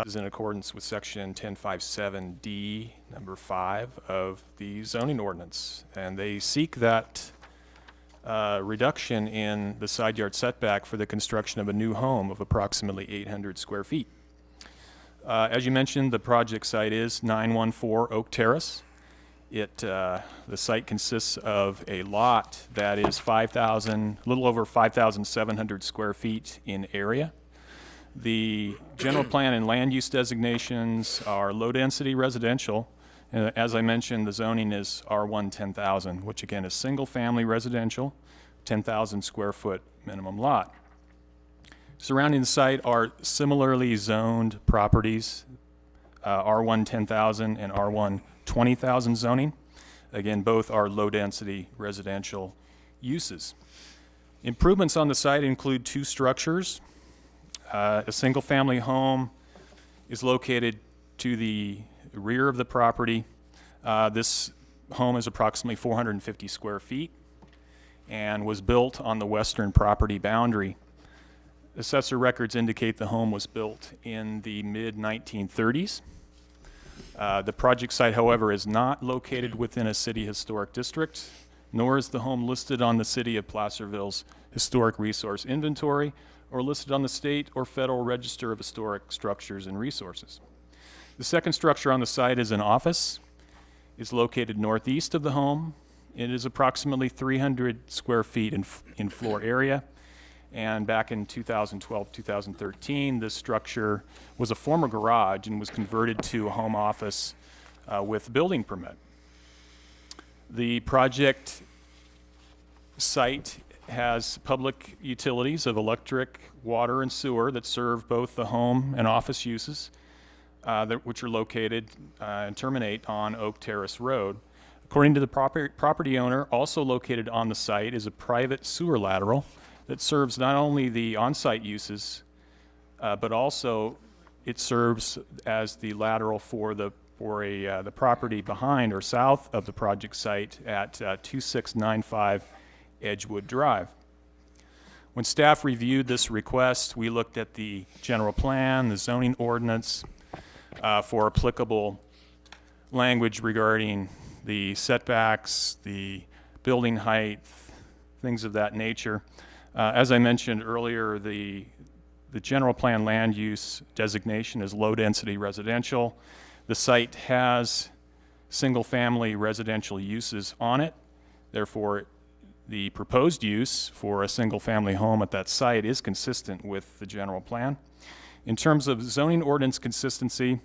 is in accordance with section 1057D, number 5 of the zoning ordinance. And they seek that reduction in the side yard setback for the construction of a new home of approximately 800 square feet. As you mentioned, the project site is 914 Oak Terrace. The site consists of a lot that is a little over 5,700 square feet in area. The general plan and land use designations are low-density residential. As I mentioned, the zoning is R1 10,000, which again is single-family residential, 10,000 square foot minimum lot. Surrounding the site are similarly zoned properties, R1 10,000 and R1 20,000 zoning. Again, both are low-density residential uses. Improvements on the site include 2 structures. A single-family home is located to the rear of the property. This home is approximately 450 square feet and was built on the western property boundary. Assessor records indicate the home was built in the mid-1930s. The project site, however, is not located within a city historic district, nor is the home listed on the City of Placerville's Historic Resource Inventory or listed on the State or Federal Register of Historic Structures and Resources. The second structure on the site is an office. It's located northeast of the home. It is approximately 300 square feet in floor area. And back in 2012-2013, this structure was a former garage and was converted to a home office with building permit. The project site has public utilities of electric, water, and sewer that serve both the home and office uses, which are located and terminate on Oak Terrace Road. According to the property owner, also located on the site is a private sewer lateral that serves not only the on-site uses, but also it serves as the lateral for the property behind or south of the project site at 2695 Edgewood Drive. When staff reviewed this request, we looked at the general plan, the zoning ordinance for applicable language regarding the setbacks, the building height, things of that nature. As I mentioned earlier, the general plan land use designation is low-density residential. The site has single-family residential uses on it. Therefore, the proposed use for a single-family home at that site is consistent with the general plan. In terms of zoning ordinance consistency,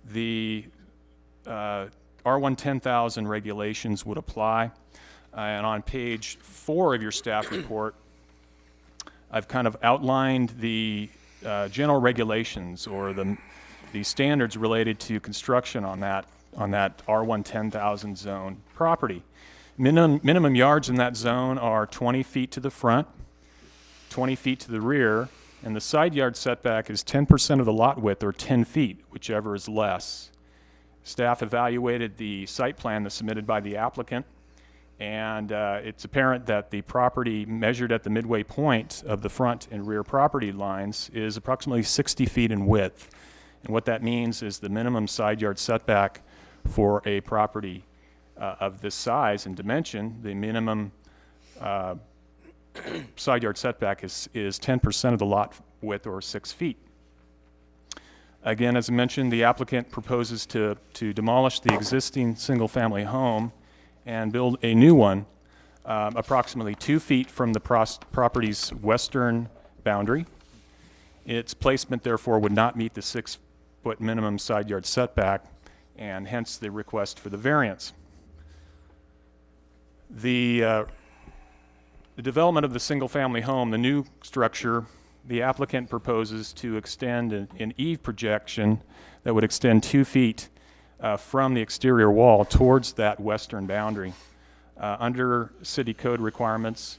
the R1 10,000 regulations would apply. And on page 4 of your staff report, I've kind of outlined the general regulations or the standards related to construction on that R1 10,000 zone property. Minimum yards in that zone are 20 feet to the front, 20 feet to the rear, and the side yard setback is 10% of the lot width or 10 feet, whichever is less. Staff evaluated the site plan that's submitted by the applicant, and it's apparent that the property measured at the midway point of the front and rear property lines is approximately 60 feet in width. And what that means is the minimum side yard setback for a property of this size and dimension, the minimum side yard setback is 10% of the lot width or 6 feet. Again, as I mentioned, the applicant proposes to demolish the existing single-family home and build a new one approximately 2 feet from the property's western boundary. Its placement, therefore, would not meet the 6-foot minimum side yard setback, and hence the request for the variance. The development of the single-family home, the new structure, the applicant proposes to extend an eave projection that would extend 2 feet from the exterior wall towards that western boundary. Under city code requirements,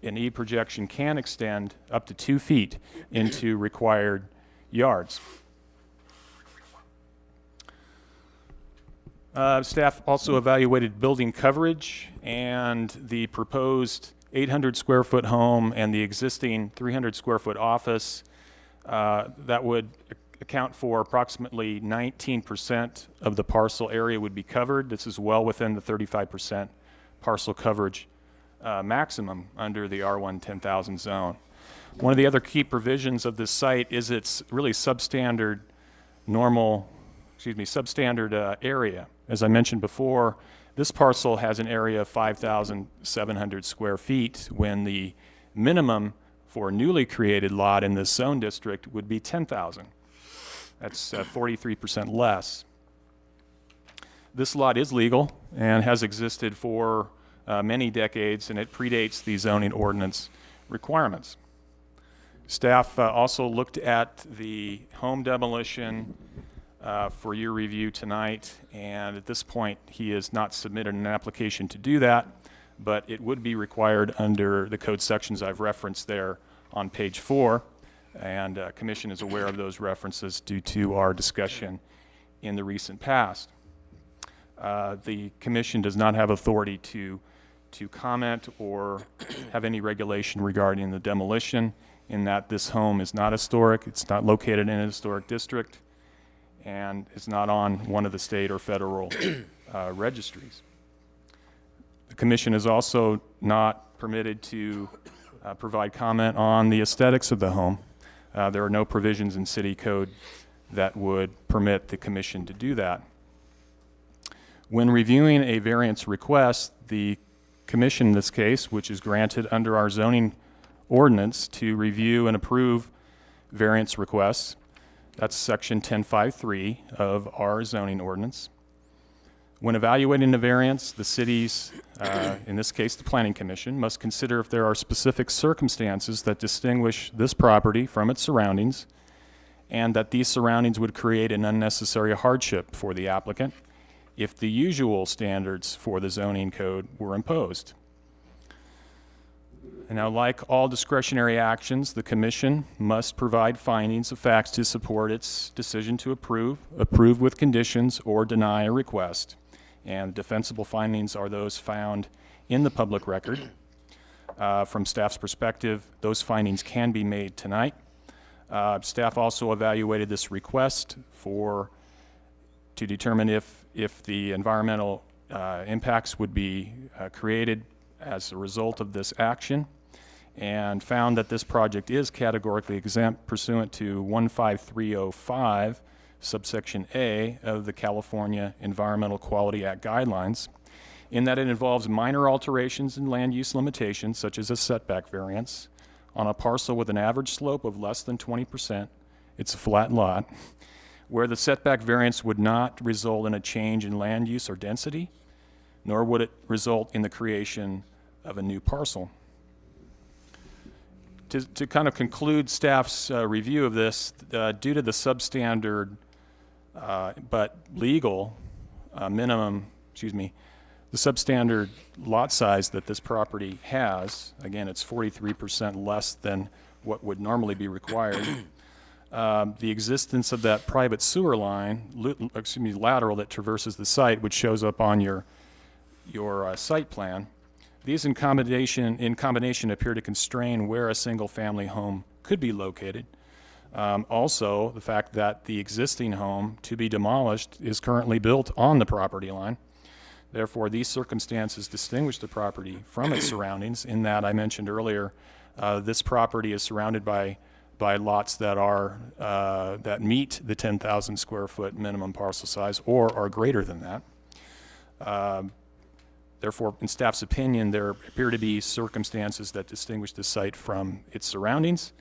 an eave projection can extend up to 2 feet into required yards. Staff also evaluated building coverage, and the proposed 800 square foot home and the existing 300 square foot office that would account for approximately 19% of the parcel area would be covered. This is well within the 35% parcel coverage maximum under the R1 10,000 zone. One of the other key provisions of this site is its really substandard area. As I mentioned before, this parcel has an area of 5,700 square feet when the minimum for a newly created lot in this zone district would be 10,000. That's 43% less. This lot is legal and has existed for many decades, and it predates the zoning ordinance requirements. Staff also looked at the home demolition for your review tonight, and at this point he has not submitted an application to do that, but it would be required under the code sections I've referenced there on page 4, and Commission is aware of those references due to our discussion in the recent past. The Commission does not have authority to comment or have any regulation regarding the demolition, in that this home is not historic, it's not located in a historic district, and is not on one of the state or federal registries. The Commission is also not permitted to provide comment on the aesthetics of the home. There are no provisions in City Code that would permit the Commission to do that. When reviewing a variance request, the Commission in this case, which is granted under our zoning ordinance to review and approve variance requests, that's section 1053 of our zoning ordinance. When evaluating a variance, the city's, in this case the Planning Commission, must consider if there are specific circumstances that distinguish this property from its surroundings, and that these surroundings would create an unnecessary hardship for the applicant if the usual standards for the zoning code were imposed. And now, like all discretionary actions, the Commission must provide findings of facts to support its decision to approve with conditions, or deny a request. And defensible findings are those found in the public record. From staff's perspective, those findings can be made tonight. Staff also evaluated this request to determine if the environmental impacts would be created as a result of this action, and found that this project is categorically exempt pursuant to 15305 subsection A of the California Environmental Quality Act guidelines, in that it involves minor alterations in land use limitations, such as a setback variance, on a parcel with an average slope of less than 20%, it's a flat lot, where the setback variance would not result in a change in land use or density, nor would it result in the creation of a new parcel. To kind of conclude staff's review of this, due to the substandard but legal the substandard lot size that this property has, again, it's 43% less than what would normally be required. The existence of that private sewer line, lateral that traverses the site, which shows up on your site plan, these in combination appear to constrain where a single-family home could be located. Also, the fact that the existing home to be demolished is currently built on the property line. Therefore, these circumstances distinguish the property from its surroundings, in that I mentioned earlier, this property is surrounded by lots that meet the 10,000 square foot minimum parcel size or are greater than that. Therefore, in staff's opinion, there appear to be circumstances that distinguish the site from its surroundings,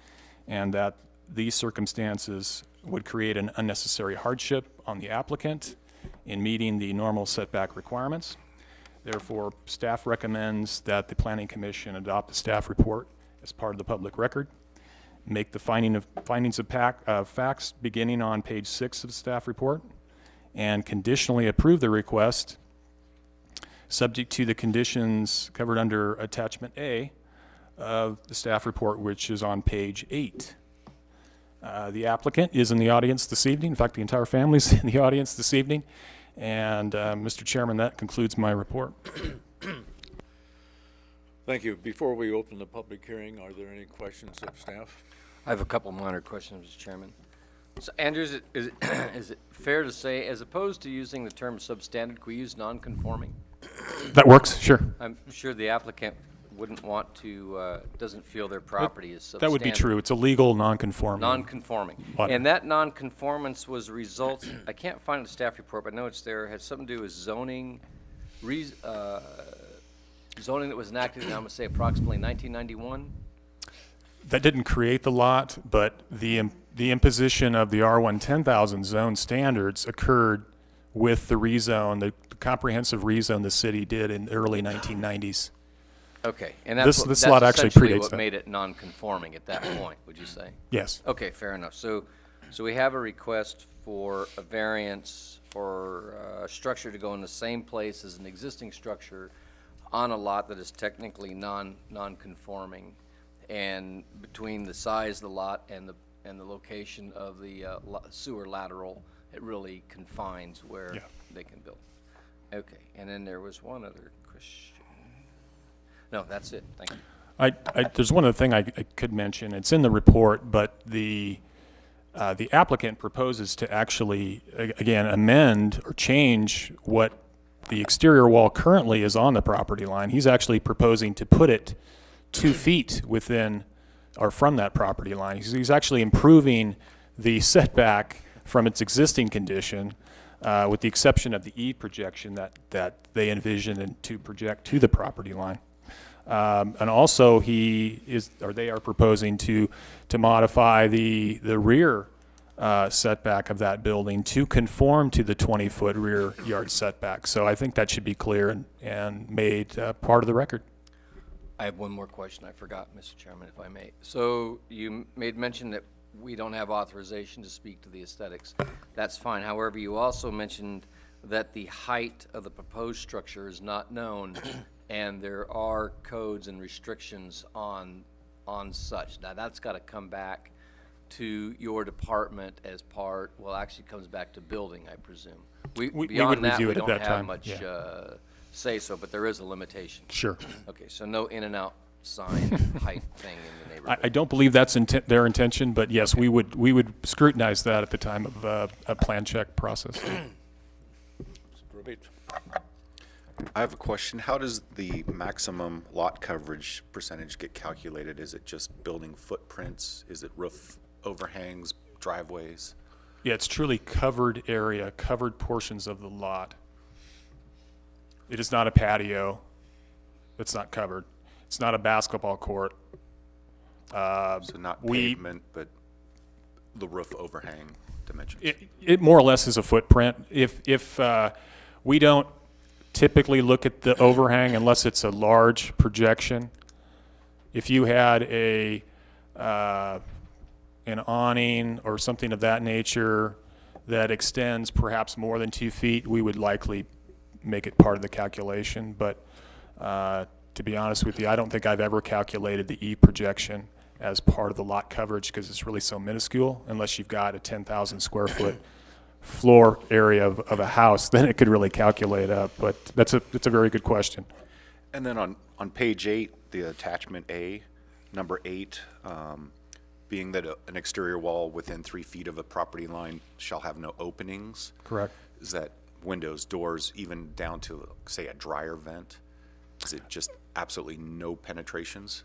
and that these circumstances would create an unnecessary hardship on the applicant in meeting the normal setback requirements. Therefore, staff recommends that the Planning Commission adopt the staff report as part of the public record, make the findings of facts beginning on page 6 of the staff report, and conditionally approve the request subject to the conditions covered under attachment A of the staff report, which is on page 8. The applicant is in the audience this evening. In fact, the entire family is in the audience this evening. And Mr. Chairman, that concludes my report. Thank you. Before we open the public hearing, are there any questions of staff? I have a couple minor questions, Mr. Chairman. So Andrew, is it fair to say, as opposed to using the term substandard, could we use non-conforming? That works, sure. I'm sure the applicant wouldn't want to, doesn't feel their property is substandard. That would be true. It's a legal non-conforming. Non-conforming. Lot. And that non-conformance was a result, I can't find the staff report, but I know it's there, had something to do with zoning, zoning that was enacted in, I'm going to say approximately 1991? That didn't create the lot, but the imposition of the R1 10,000 zone standards occurred with the rezone, the comprehensive rezone the city did in the early 1990s. Okay, and that's This that's lot actually essentially predates what that. made it non-conforming at that point, would you say? Yes. Okay, fair enough. So we have a request for a variance for a structure to go in the same place as an existing structure on a lot that is technically non-conforming, and between the size of the lot and the location of the sewer lateral, it really confines where they can build. Okay, and then there was one other question. No, that's it. Thank you. There's one other thing I could mention. It's in the report, but the applicant proposes to actually, again, amend or change what the exterior wall currently is on the property line. He's actually proposing to put it 2 feet within or from that property line. He's actually improving the setback from its existing condition, with the exception of the E projection that they envision to project to the property line. And also they are proposing to modify the rear setback of that building to conform to the 20-foot rear yard setback. So I think that should be clear and made part of the record. I have one more question I forgot, Mr. Chairman, if I may. So you made mention that we don't have authorization to speak to the aesthetics. That's fine. However, you also mentioned that the height of the proposed structure is not known, and there are codes and restrictions on such. Now, that's got to come back to your department as part, well, actually comes back to building, I presume. We Beyond would that, review we it at don't that have time, much yeah. say so, but there is a limitation. Sure. Okay, so no in and out sign height thing in the neighborhood. I don't believe that's their intention, but yes, we would scrutinize that at the time of a plan check process. I have a question. How does the maximum lot coverage percentage get calculated? Is it just building footprints? Is it roof overhangs, driveways? Yeah, it's truly covered area, covered portions of the lot. It is not a patio. It's not covered. It's not a basketball court. So not pavement, but the roof overhang dimensions? It more or less is a footprint. If we don't typically look at the overhang unless it's a large projection. If you had an awning or something of that nature that extends perhaps more than 2 feet, we would likely make it part of the calculation. But to be honest with you, I don't think I've ever calculated the E projection as part of the lot coverage because it's really so minuscule. Unless you've got a 10,000 square foot floor area of a house, then it could really calculate up. But that's a very good question. And then on page 8, the attachment A, number 8, being that an exterior wall within 3 feet of a property line shall have no openings. Correct. Is that windows, doors, even down to, say, a dryer vent? Is it just absolutely no penetrations?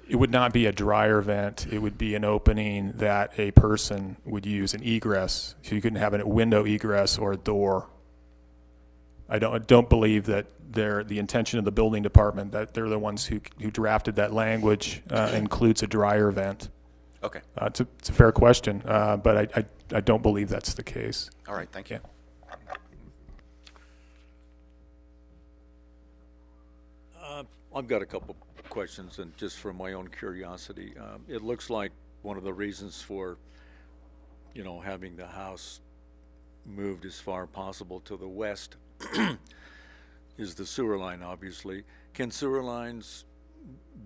It would not be a dryer vent. It would be an opening that a person would use, an egress. So you couldn't have a window egress or a door. I don't believe that the intention of the building department, that they're the ones who drafted that language, includes a dryer vent. Okay. It's a fair question, but I don't believe that's the case. All right, thank you. Yeah. I've got a couple questions, and just for my own curiosity, it looks like one of the reasons for, having the house moved as far possible to the west is the sewer line, obviously. Can sewer lines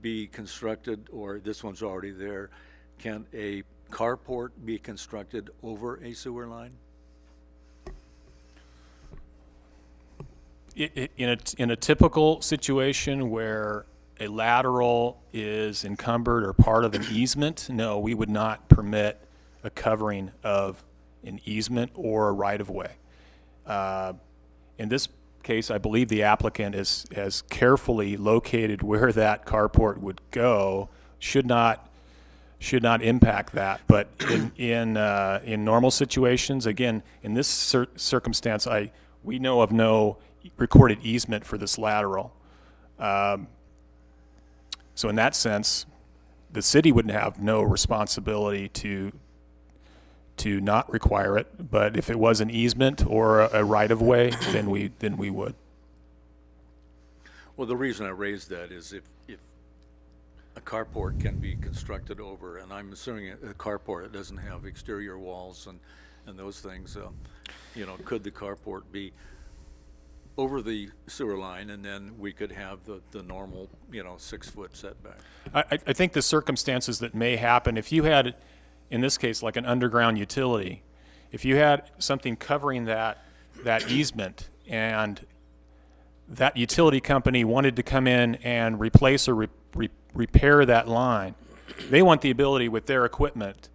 be constructed, or this one's already there? Can a carport be constructed over a sewer line? In a typical situation where a lateral is encumbered or part of an easement, no, we would not permit a covering of an easement or a right-of-way. In this case, I believe the applicant has carefully located where that carport would go, should not impact that. But in normal situations, again, in this circumstance, we know of no recorded easement for this lateral. So in that sense, the city would have no responsibility to not require it. But if it was an easement or a right-of-way, then we would. Well, the reason I raised that is if a carport can be constructed over, and I'm assuming a carport that doesn't have exterior walls and those things, could the carport be over the sewer line, and then we could have the normal, 6-foot setback? I think the circumstances that may happen, if you had, in this case, like an underground utility, if you had something covering that easement and that utility company wanted to come in and replace or repair that line, they want the ability with their equipment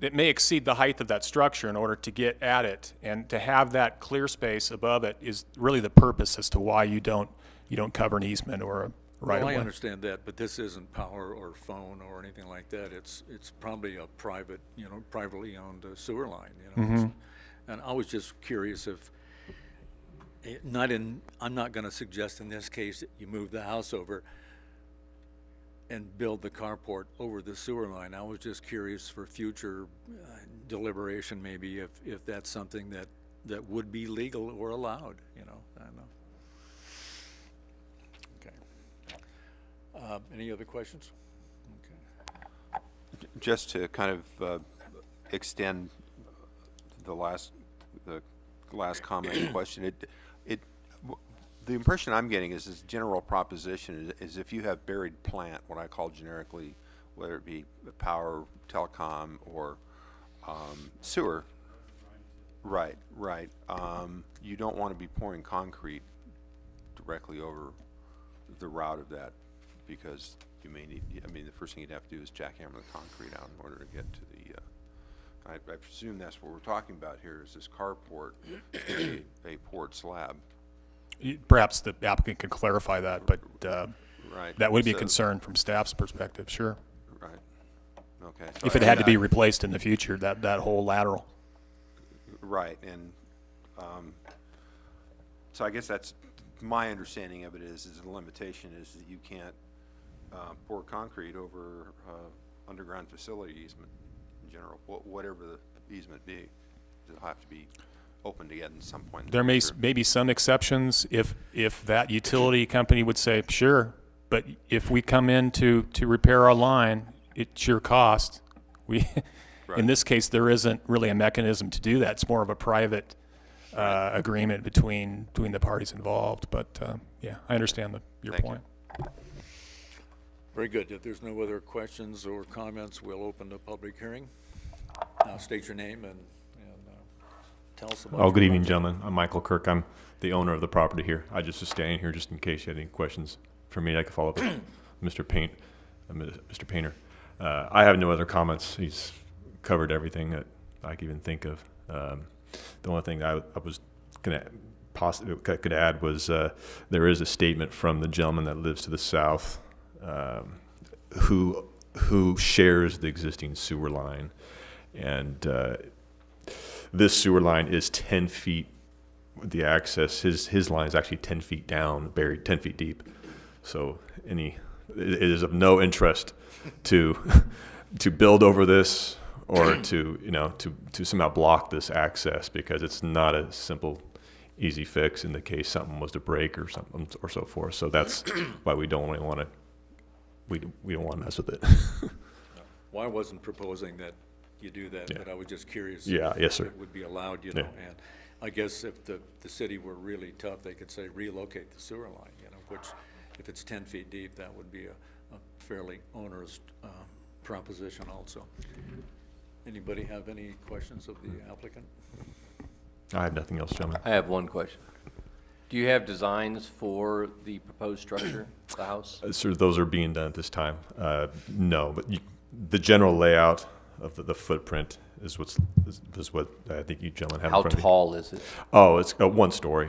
that may exceed the height of that structure in order to get at it, and to have that clear space above it is really the purpose as to why you don't cover an easement or a right of way. Well, I understand that, but this isn't power or phone or anything like that. It's probably a private, privately owned sewer line, And I was just curious if, I'm not gonna suggest in this case that you move the house over and build the carport over the sewer line. I was just curious for future deliberation, maybe if that's something that would be legal or allowed, I don't know. Okay. Any other questions? Okay. Just to kind of extend the last comment and question, the impression I'm getting is this general proposition is if you have buried plant, what I call generically, whether it be power, telecom, or sewer, right, you don't want to be pouring concrete directly over the route of that, because you may need, the first thing you'd have to do is jackhammer the concrete out in order to get to the, I presume that's what we're talking about here, is this carport, a poured slab. Perhaps the applicant could clarify that, but Right. that would be a So- concern from staff's perspective, sure. Right. Okay. If it had to be replaced in the future, that whole lateral. Right, and so I guess that's my understanding of it is the limitation is that you can't pour concrete over underground facility easement in general, whatever the easement be. It'll have to be open to get in some point. There may be some exceptions if that utility company would say, sure, but if we come in to repair our line, it's your cost. In this case, there isn't really a mechanism to do that. It's more of a private agreement between the parties involved. But yeah, I understand your Thank you. point. Very good. If there's no other questions or comments, we'll open the public hearing. State your name and tell us about. Oh, good evening, gentlemen. I'm Michael Kirk. I'm the owner of the property here. I just was standing here just in case you had any questions for me. I could follow up with Mr. Painter. I have no other comments. He's covered everything that I could even think of. The only thing I was going to possibly could add was there is a statement from the gentleman that lives to the south who shares the existing sewer line, and this sewer line is 10 feet. The access, his line is actually 10 feet down, buried 10 feet deep. So it is of no interest to build over this or to somehow block this access, because it's not a simple, easy fix in the case something was to break or something or so forth. So that's why we don't really want to. We don't want to mess with it. Well, I wasn't proposing that you do that, Yeah. but I was just curious. Yeah, yes, sir. If it would be allowed, Yeah. and I guess if the city were really tough, they could say relocate the sewer line, which if it's 10 feet deep, that would be a fairly onerous proposition also. Anybody have any questions of the applicant? I have nothing else, gentlemen. I have one question. Do you have designs for the proposed structure, the house? Sir, those are being done at this time. No, but the general layout of the footprint is what I think you gentlemen have How in front of you. tall is it? Oh, it's a one story,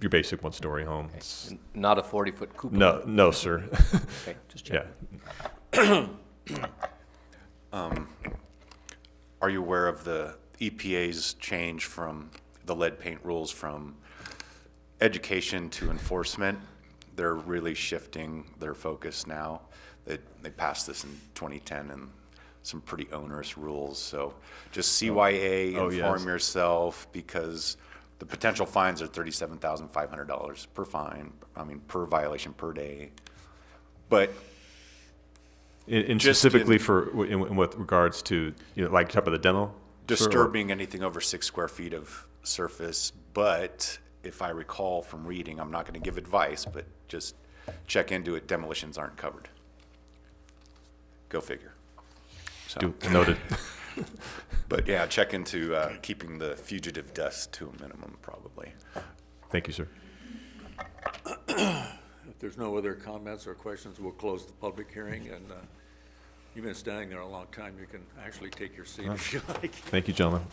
your basic one story home. It's, Not a 40-foot cupola? no, sir. Okay, just check. Yeah. Are you aware of the EPA's change from the lead paint rules from education to enforcement? They're really shifting their focus now. They passed this in 2010 and some pretty onerous rules. So just CYA, Oh, inform yes. yourself, because the potential fines are $37,500 per fine, per violation per day. But And Just specifically in- in with regards to, like type of the demo? Sir, or- disturbing anything over 6 square feet of surface, but if I recall from reading, I'm not gonna give advice, but just check into it, demolitions aren't covered. Go figure. So, Noted. but yeah, check into, keeping the fugitive dust to a minimum, probably. Thank you, sir. If there's no other comments or questions, we'll close the public hearing, and you've been standing there a long time. You can actually take your seat if you like. Thank you, gentlemen.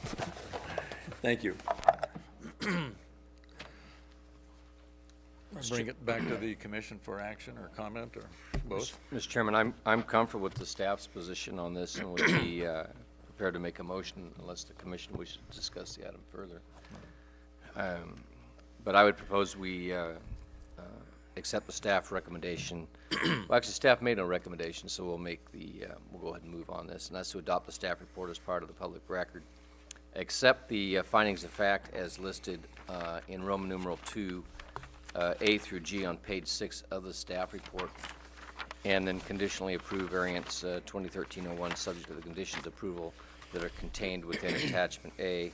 Thank you. Bring it back to the commission for action or comment, or both. Mr. Chairman, I'm comfortable with the staff's position on this and would be prepared to make a motion unless the commission wishes to discuss the item further. But I would propose we accept the staff recommendation. Well, actually, staff made no recommendation, so we'll go ahead and move on this, and that's to adopt the staff report as part of the public record. Accept the findings of fact as listed in Roman numeral 2, A through G on page 6 of the staff report, and then conditionally approve variance 2013-01 subject to the conditions of approval that are contained within attachment A.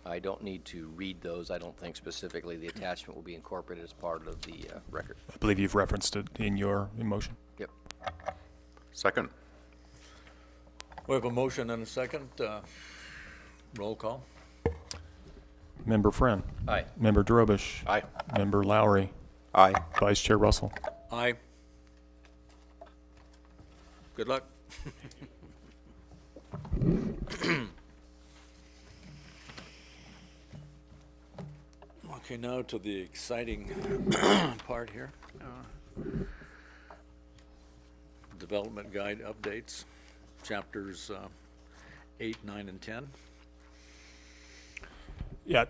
I don't need to read those. I don't think specifically the attachment will be incorporated as part of the record. I believe you've referenced it in your motion. Yep. Second. We have a motion and a second. Roll call. Member Friend. Aye. Member Drobish. Aye. Member Lowry. Aye. Vice Chair Russell. Aye. Good luck. Okay, now to the exciting part here. Development guide updates, chapters 8, 9, and 10. Yeah,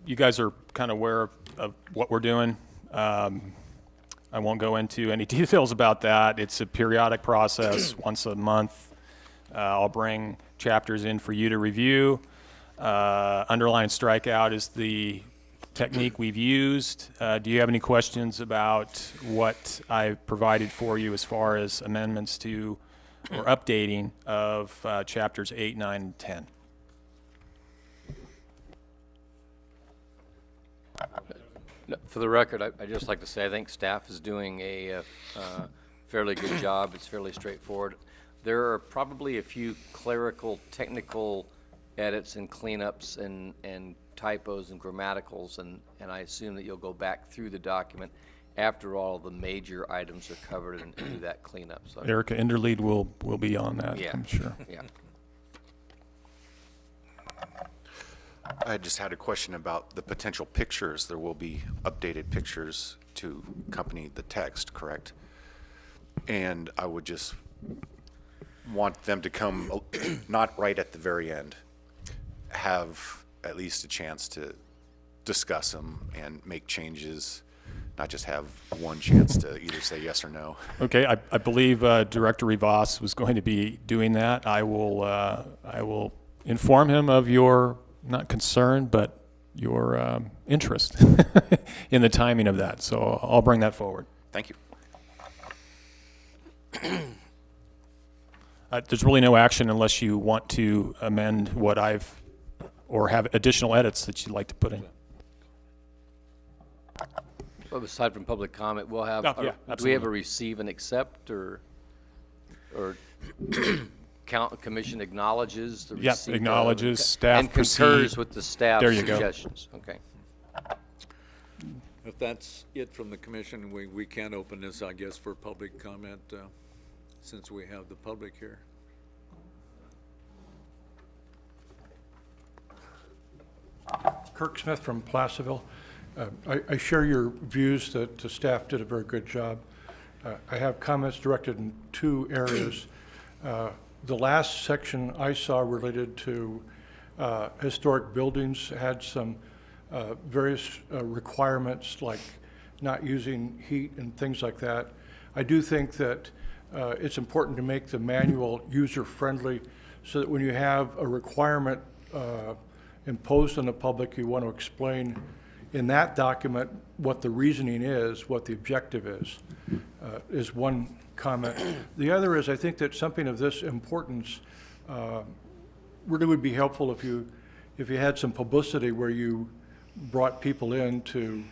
you guys are kind of aware of what we're doing. I won't go into any details about that. It's a periodic process, once a month. I'll bring chapters in for you to review. Underline strikeout is the technique we've used. Do you have any questions about what I've provided for you as far as amendments to or updating of chapters 8, 9, and 10? No, for the record, I'd just like to say I think staff is doing a fairly good job. It's fairly straightforward. There are probably a few clerical, technical edits and cleanups and typos and grammaticals, and I assume that you'll go back through the document after all the major items are covered and do that cleanup. So, Erica Enderlead will be on that, Yeah. I'm sure. yeah. I just had a question about the potential pictures. There will be updated pictures to accompany the text, correct? And I would just want them to come, not right at the very end, have at least a chance to discuss them and make changes, not just have one chance to either say yes or no. Okay, I believe Director Rivas was going to be doing that. I will inform him of your, not concern, but your interest in the timing of that. So I'll bring that forward. Thank you. There's really no action unless you want to amend what I've, or have additional edits that you'd like to put in. Well, aside from public comment, we'll have, Oh, yeah, do we have absolutely. a receive and accept, or commission acknowledges the Yep, receipt? acknowledges, staff and concurs proceed. with the staff There you go. suggestions? Okay. If that's it from the commission, we can open this, I guess, for public comment, since we have the public here. Kirk Smith from Placerville. I share your views that the staff did a very good job. I have comments directed in two areas. The last section I saw related to historic buildings had some various requirements like not using heat and things like that. I do think that it's important to make the manual user-friendly so that when you have a requirement imposed on the public, you want to explain in that document what the reasoning is, what the objective is one comment. The other is I think that something of this importance really would be helpful if you had some publicity where you brought people in to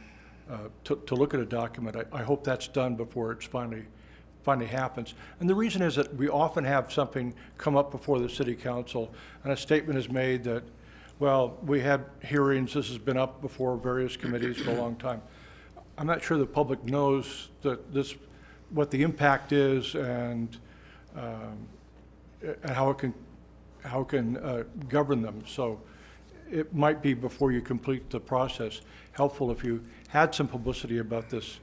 look at a document. I hope that's done before it's finally happens. And the reason is that we often have something come up before the city council and a statement is made that, well, we had hearings, this has been up before various committees for a long time. I'm not sure the public knows that what the impact is and how it can govern them. So it might be, before you complete the process, helpful if you had some publicity about this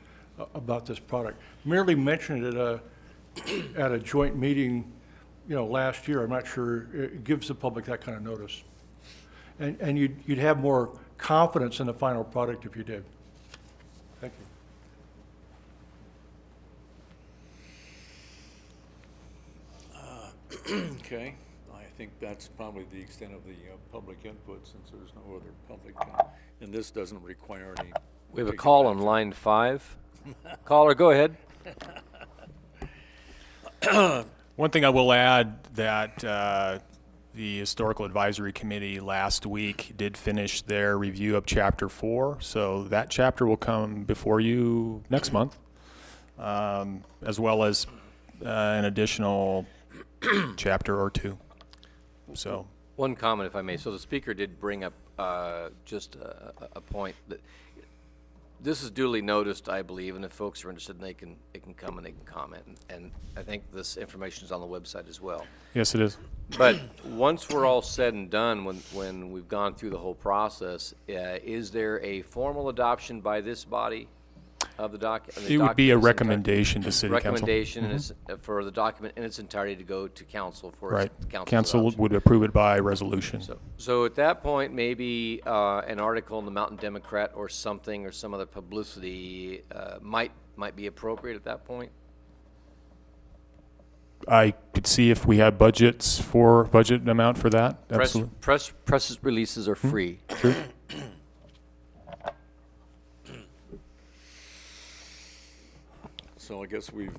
product. Merely mentioning it at a joint meeting, last year, I'm not sure it gives the public that kind of notice. And you'd have more confidence in the final product if you did. Thank you. Okay, I think that's probably the extent of the public input, since there's no other public, and this doesn't require any. We have a call on line 5. Caller, go ahead. One thing I will add that the Historical Advisory Committee last week did finish their review of Chapter 4, so that chapter will come before you next month, as well as an additional chapter or two. So, One comment, if I may. So the speaker did bring up just a point that this is duly noticed, I believe, and if folks are interested, they can come and they can comment. And I think this information is on the website as well. yes, it is. But once we're all said and done, when we've gone through the whole process, is there a formal adoption by this body of the document? It would be a recommendation to City Council. Recommendation is, for the document in its entirety to go to council for Right. council Council adoption. would approve it by resolution. So at that point, maybe an article in the Mountain Democrat or something, or some other publicity might be appropriate at that point? I could see if we had budget amount for that. Absolutely. Press releases are free. True. So I guess we've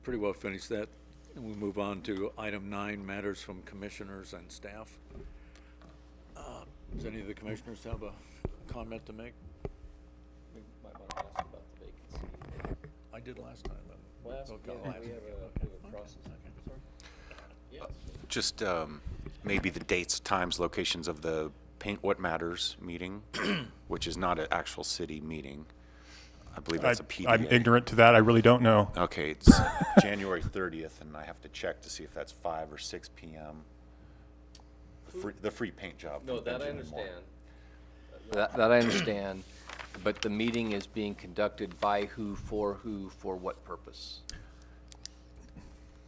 pretty well finished that, and we move on to item 9, matters from commissioners and staff. Does any of the commissioners have a comment to make? We might want to ask about the vacancy. I did last time. Just maybe the dates, times, locations of the Paint What Matters meeting, which is not an actual city meeting. I believe that's a PDA. I'm ignorant to that. I really don't know. Okay, it's January 30th, and I have to check to see if that's 5 or 6 p.m. The free paint job. No, from that I Benjamin Moore. understand. That I understand, but the meeting is being conducted by who, for what purpose?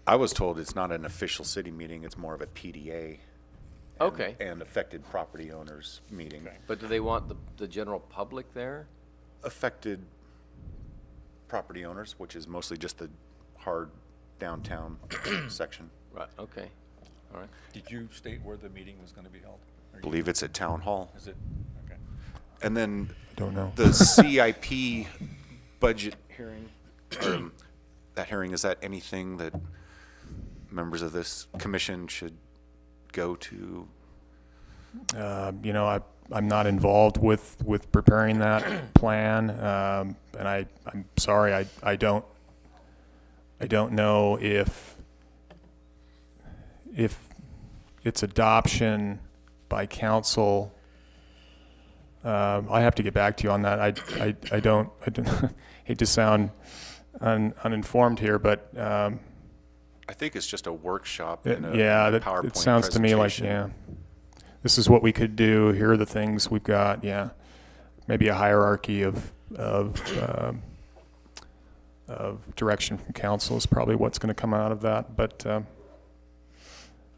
I was told it's not an official city meeting, it's more of a PDA. Okay. And affected property owners meeting. But do they want the general public there? Affected property owners, which is mostly just the hard downtown section. Right, okay, all right. Did you state where the meeting was going to be held? I believe it's at Town Hall. Is it? Okay. And then Don't know. the CIP budget hearing, that hearing, is that anything that members of this commission should go to? I'm not involved with preparing that plan, and I'm sorry, I don't know if its adoption by council. I have to get back to you on that. I don't hate to sound uninformed here, but I think it's just a workshop and a yeah, PowerPoint it sounds to me like, presentation. yeah. this is what we could do, here are the things we've got, yeah. Maybe a hierarchy of direction from council is probably what's going to come out of that, but I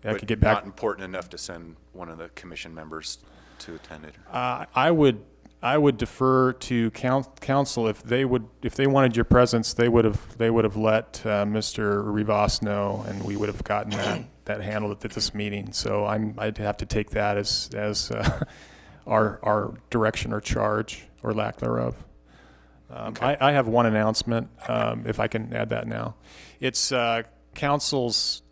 But could get back. not important enough to send one of the commission members to attend it. I would defer to council if they wanted your presence, they would have let Mr. Rivas know, and we would have gotten that handled at this meeting. So I'd have to take that as our direction or charge or lack thereof. I have one announcement, if I can add that now. It's council's,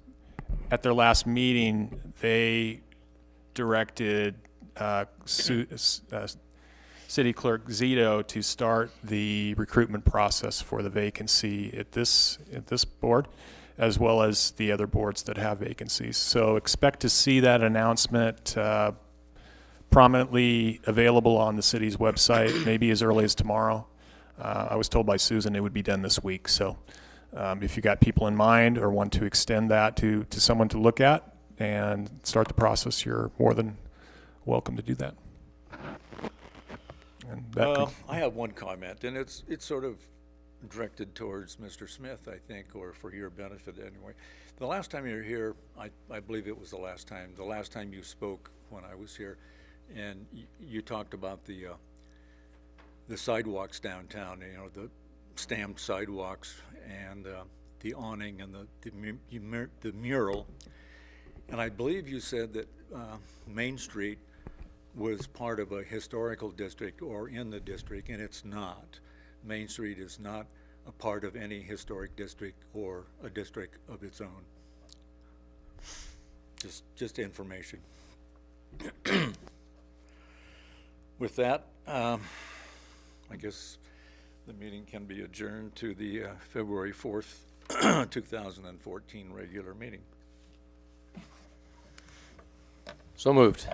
at their last meeting, they directed City Clerk Zito to start the recruitment process for the vacancy at this board, as well as the other boards that have vacancies. So expect to see that announcement prominently available on the city's website, maybe as early as tomorrow. I was told by Susan it would be done this week. So if you got people in mind or want to extend that to someone to look at and start the process, you're more than welcome to do that. And that I have one comment, and it's sort of directed towards Mr. Smith, I think, or for your benefit anyway. The last time you were here, I believe it was the last time you spoke when I was here, and you talked about the sidewalks downtown, you know, the stamped sidewalks and the awning and the mural. And I believe you said that Main Street was part of a historical district or in the district, and it's not. Main Street is not a part of any historic district or a district of its own. Just information. With that, I guess the meeting can be adjourned to the February 4th, 2014 regular meeting. So moved.